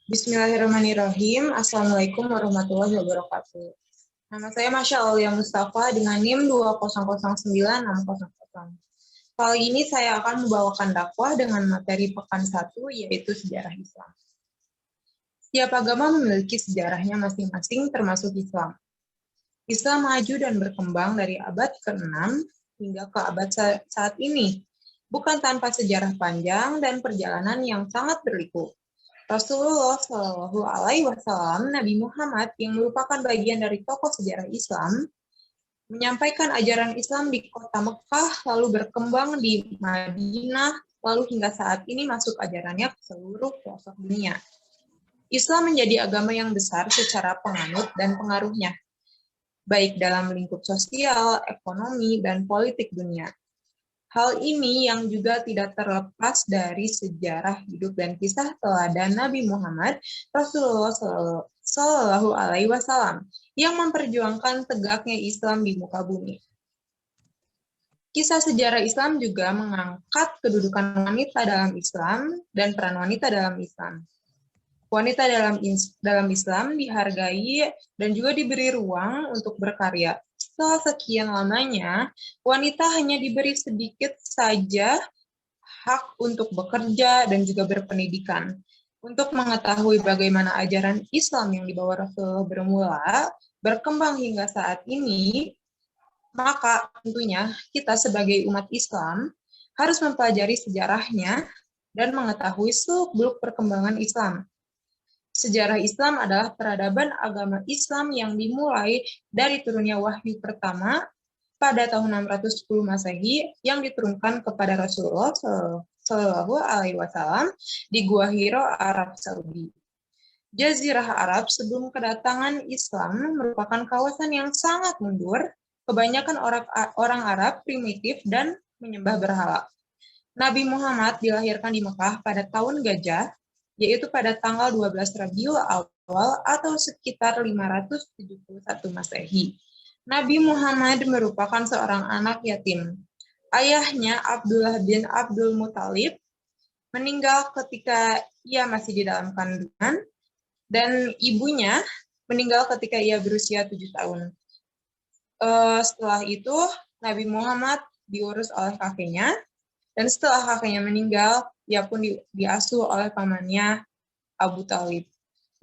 Bismillahirrahmanirrahim. Assalamualaikum warahmatullahi wabarakatuh. Nama saya Masya Aulia Mustafa dengan NIM 2009600. Kali ini saya akan membawakan dakwah dengan materi pekan 1, yaitu sejarah Islam. Setiap agama memiliki sejarahnya masing-masing termasuk Islam. Islam maju dan berkembang dari abad ke-6 hingga ke abad saat ini, bukan tanpa sejarah panjang dan perjalanan yang sangat berliku. Rasulullah Shallallahu Alaihi Wasallam, Nabi Muhammad yang merupakan bagian dari tokoh sejarah Islam, menyampaikan ajaran Islam di kota Mekah, lalu berkembang di Madinah, lalu hingga saat ini masuk ajarannya ke seluruh pelosok dunia. Islam menjadi agama yang besar secara penganut dan pengaruhnya, baik dalam lingkup sosial, ekonomi, dan politik dunia. Hal ini yang juga tidak terlepas dari sejarah hidup dan kisah teladan Nabi Muhammad Rasulullah Shallallahu Alaihi Wasallam yang memperjuangkan tegaknya Islam di muka bumi. Kisah sejarah Islam juga mengangkat kedudukan wanita dalam Islam dan peran wanita dalam Islam. Wanita dalam Islam dihargai dan juga diberi ruang untuk berkarya. Setelah sekian lamanya, wanita hanya diberi sedikit saja hak untuk bekerja dan juga berpendidikan. Untuk mengetahui bagaimana ajaran Islam yang dibawa Rasulullah berkembang hingga saat ini, maka tentunya kita sebagai umat Islam harus mempelajari sejarahnya dan mengetahui seluk-beluk perkembangan Islam. Sejarah Islam adalah peradaban agama Islam yang dimulai dari turunnya wahyu pertama pada tahun 610 Masehi yang diturunkan kepada Rasulullah Shallallahu Alaihi Wasallam di Gua Hiro, Arab Saudi. Jazirah Arab sebelum kedatangan Islam merupakan kawasan yang sangat mundur, kebanyakan orang Arab primitif dan menyembah berhala. Nabi Muhammad dilahirkan di Mekah pada tahun Gajah, yaitu pada tanggal 12 Rabiul Awal atau sekitar 571 Masehi. Nabi Muhammad merupakan seorang anak yatim. Ayahnya Abdullah bin Abdul Muthalib meninggal ketika ia masih di dalam kandungan dan ibunya meninggal ketika ia berusia 7 tahun. Setelah itu Nabi Muhammad diurus oleh kakeknya dan setelah kakeknya meninggal ia pun diasuh oleh pamannya Abu Talib.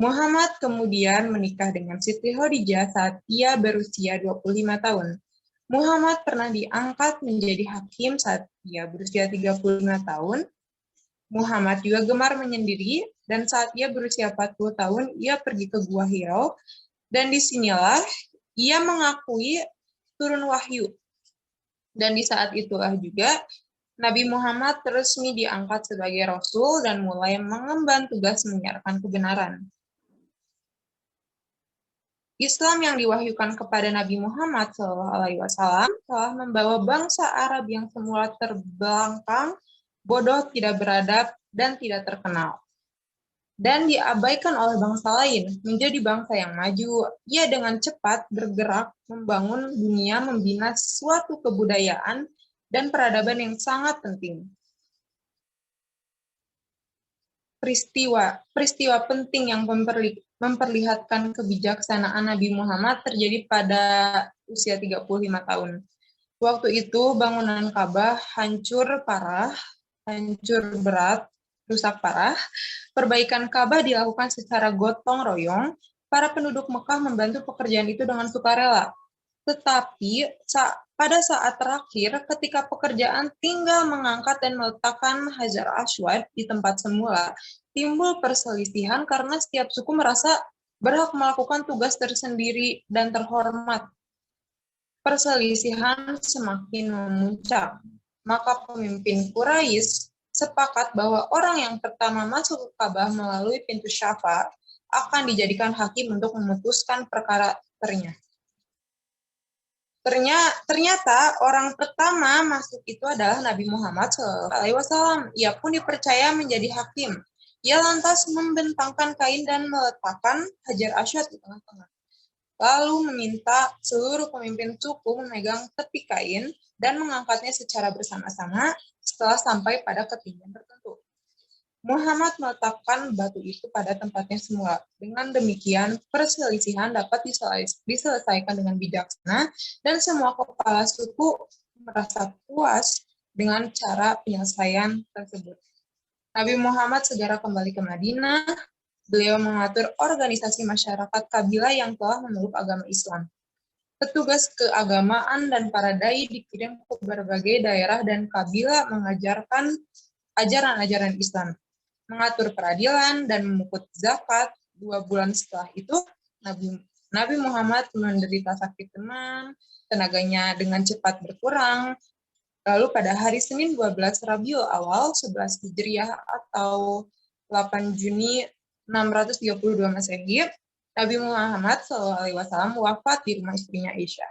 Muhammad kemudian menikah dengan Siti Khadijah saat ia berusia 25 tahun. Muhammad pernah diangkat menjadi hakim saat ia berusia 35 tahun. Muhammad juga gemar menyendiri dan saat ia berusia 40 tahun ia pergi ke Gua Hiro dan disinilah ia mengakui turun wahyu. Dan di saat itulah juga Nabi Muhammad resmi diangkat sebagai Rasul dan mulai mengemban tugas menyiarkan kebenaran. Islam yang diwahyukan kepada Nabi Muhammad SAW telah membawa bangsa Arab yang semula terbelakang, bodoh, tidak beradab, dan tidak terkenal, dan diabaikan oleh bangsa lain, menjadi bangsa yang maju. Ia dengan cepat bergerak membangun dunia, membina suatu kebudayaan dan peradaban yang sangat penting. Peristiwa penting yang memperlihatkan kebijaksanaan Nabi Muhammad terjadi pada usia 35 tahun. Waktu itu bangunan Ka'bah hancur berat, rusak parah. Perbaikan Ka'bah dilakukan secara gotong royong. Para penduduk Mekah membantu pekerjaan itu dengan sukarela. Tetapi pada saat terakhir, ketika pekerjaan tinggal mengangkat dan meletakkan Hajar Aswad di tempat semula, timbul perselisihan karena setiap suku merasa berhak melakukan tugas tersendiri dan terhormat. Perselisihan semakin memuncak. Maka pemimpin Quraisy sepakat bahwa orang yang pertama masuk ke Ka'bah melalui pintu Syafa akan dijadikan hakim untuk memutuskan perkara Ternyata orang pertama masuk itu adalah Nabi Muhammad SAW. Ia pun dipercaya menjadi hakim. Ia lantas membentangkan kain dan meletakkan Hajar Aswad di tengah-tengah. Lalu meminta seluruh pemimpin suku memegang tepi kain dan mengangkatnya secara bersama-sama setelah sampai pada ketinggian tertentu. Muhammad meletakkan batu itu pada tempatnya semula. Dengan demikian, perselisihan dapat diselesaikan dengan bijaksana dan semua kepala suku merasa puas dengan cara penyelesaian tersebut. Nabi Muhammad segera kembali ke Madinah. Beliau mengatur organisasi masyarakat kabilah yang telah memeluk agama Islam. Petugas keagamaan dan para dai dikirim ke berbagai daerah dan kabilah mengajarkan ajaran-ajaran Islam, mengatur peradilan, dan memungut zakat. 2 bulan setelah itu, Nabi Muhammad menderita sakit demam, tenaganya dengan cepat berkurang. Lalu pada hari Senin 12 Rabiul Awal 11 Hijriah atau 8 Juni 632 Masehi, Nabi Muhammad SAW wafat di rumah istrinya Aisyah.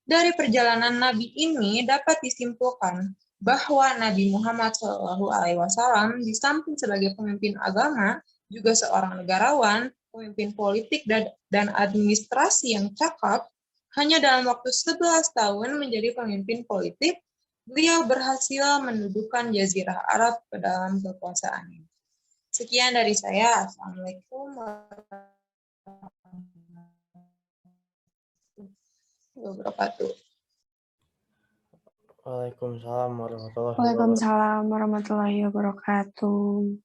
Dari perjalanan Nabi ini dapat disimpulkan bahwa Nabi Muhammad SAW di samping sebagai pemimpin agama, juga seorang negarawan, pemimpin politik dan administrasi yang cakap. Hanya dalam waktu 11 tahun menjadi pemimpin politik, beliau berhasil mendudukan Jazirah Arab ke dalam kekuasaannya. Sekian dari saya. Assalamualaikum warahmatullahi wabarakatuh. Waalaikumsalam warahmatullahi wabarakatuh. Waalaikumsalam warahmatullahi wabarakatuh.